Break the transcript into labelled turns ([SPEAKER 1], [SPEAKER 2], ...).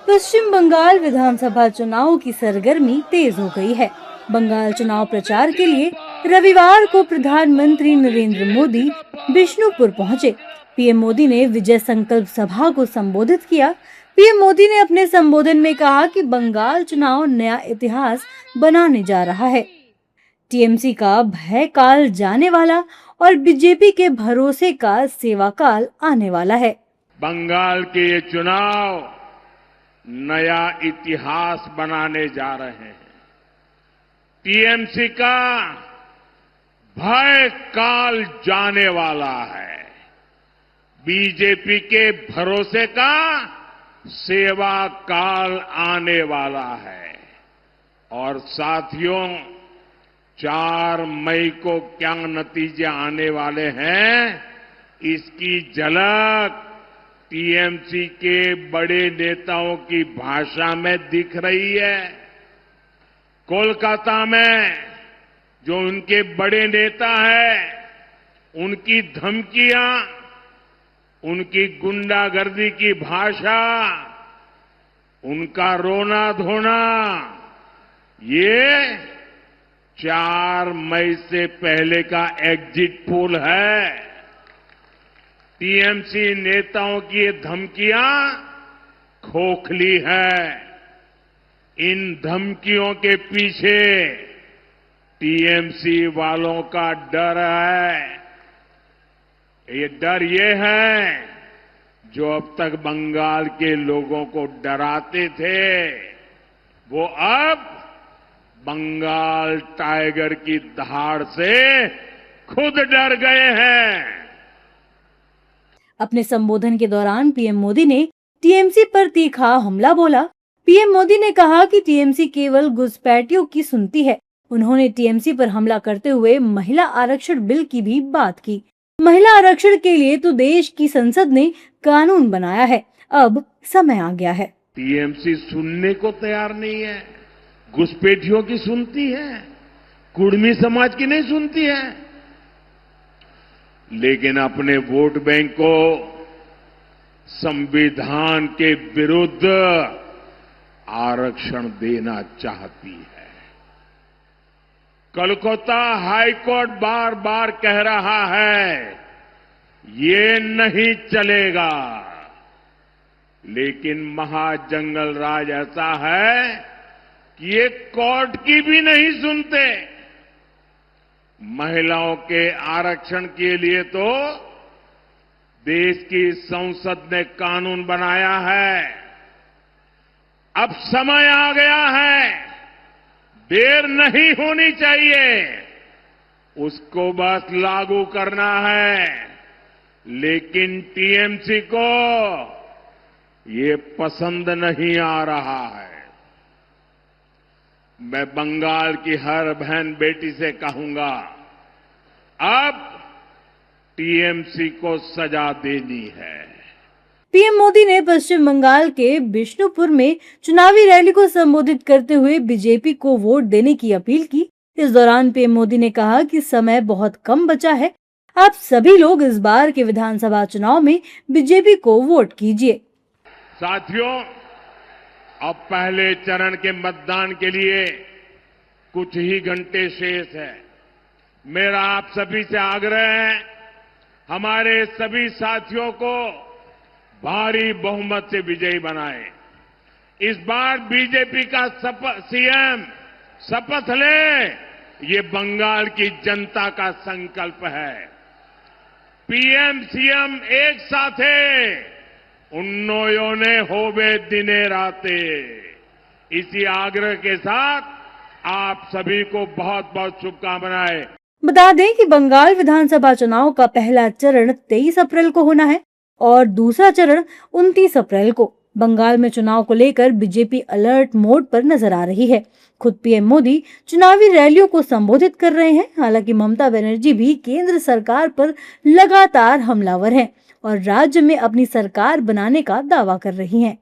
[SPEAKER 1] पश्चिम बंगाल विधानसभा चुनाव की सरगर्मी तेज हो गई है। बंगाल चुनाव प्रचार के लिए रविवार को प्रधानमंत्री नरेंद्र मोदी बिष्णुपुर पहुंचे। पीएम मोदी ने विजय संकल्प सभा को संबोधित किया। पीएम मोदी ने अपने संबोधन में कहा कि बंगाल चुनाव नया इतिहास बनाने जा रहा है। टीएमसी का भय काल जाने वाला और बीजेपी के भरोसे का सेवा काल आने वाला है।
[SPEAKER 2] बंगाल के ये चुनाव नया इतिहास बनाने जा रहे हैं। टीएमसी का भय काल जाने वाला है। बीजेपी के भरोसे का सेवा काल आने वाला है। और साथियों, 4 मई को क्या नतीजे आने वाले हैं, इसकी झलक टीएमसी के बड़े नेताओं की भाषा में दिख रही है। कोलकाता में जो उनके बड़े नेता हैं, उनकी धमकियां, उनकी गुंडागर्दी की भाषा, उनका रोना धोना, ये 4 मई से पहले का एग्जिट पोल है। टीएमसी नेताओं की ये धमकियां खोखली है। इन धमकियों के पीछे टीएमसी वालों का डर है। ये डर ये है जो अब तक बंगाल के लोगों को डराते थे, वो अब बंगाल टाइगर की दहाड़ से खुद डर गए हैं।
[SPEAKER 1] अपने संबोधन के दौरान पीएम मोदी ने टीएमसी पर तीखा हमला बोला। पीएम मोदी ने कहा कि टीएमसी केवल घुसपैठियों की सुनती है। उन्होंने टीएमसी पर हमला करते हुए महिला आरक्षण बिल की भी बात की। महिला आरक्षण के लिए तो देश की संसद ने कानून बनाया है, अब समय आ गया है।
[SPEAKER 2] टीएमसी सुनने को तैयार नहीं है। घुसपैठियों की सुनती है, कुर्मी समाज की नहीं सुनती है। लेकिन अपने वोट बैंक को संविधान के विरुद्ध आरक्षण देना चाहती है। कोलकाता हाईकोर्ट बार बार कह रहा है, ये नहीं चलेगा। लेकिन महाजंगल राज ऐसा है कि ये कोर्ट की भी नहीं सुनते। महिलाओं के आरक्षण के लिए तो देश की संसद ने कानून बनाया है। अब समय आ गया है, देर नहीं होनी चाहिए, उसको बस लागू करना है। लेकिन टीएमसी को ये पसंद नहीं आ रहा है। मैं बंगाल की हर बहन बेटी से कहूंगा, अब टीएमसी को सजा देनी है।
[SPEAKER 1] पीएम मोदी ने पश्चिम बंगाल के बिष्णुपुर में चुनावी रैली को संबोधित करते हुए बीजेपी को वोट देने की अपील की। इस दौरान पीएम मोदी ने कहा कि समय बहुत कम बचा है, आप सभी लोग इस बार के विधानसभा चुनाव में बीजेपी को वोट कीजिए।
[SPEAKER 2] साथियों, अब पहले चरण के मतदान के लिए कुछ ही घंटे शेष है। मेरा आप सभी से आग्रह है, हमारे सभी साथियों को भारी बहुमत से विजयी बनाएं। इस बार बीजेपी का सीएम शपथ ले, ये बंगाल की जनता का संकल्प है। पीएम सीएम एक साथे उन्नोयोने होवे दिने राते। इसी आग्रह के साथ आप सभी को बहुत बहुत शुभकामनाएं।
[SPEAKER 1] बता दें कि बंगाल विधानसभा चुनाव का पहला चरण 23 अप्रैल को होना है और दूसरा चरण 29 अप्रैल को। बंगाल में चुनाव को लेकर बीजेपी अलर्ट मोड पर नजर आ रही है। खुद पीएम मोदी चुनावी रैलियों को संबोधित कर रहे हैं। हालांकि ममता बनर्जी भी केंद्र सरकार पर लगातार हमलावर हैं और राज्य में अपनी सरकार बनाने का दावा कर रही हैं।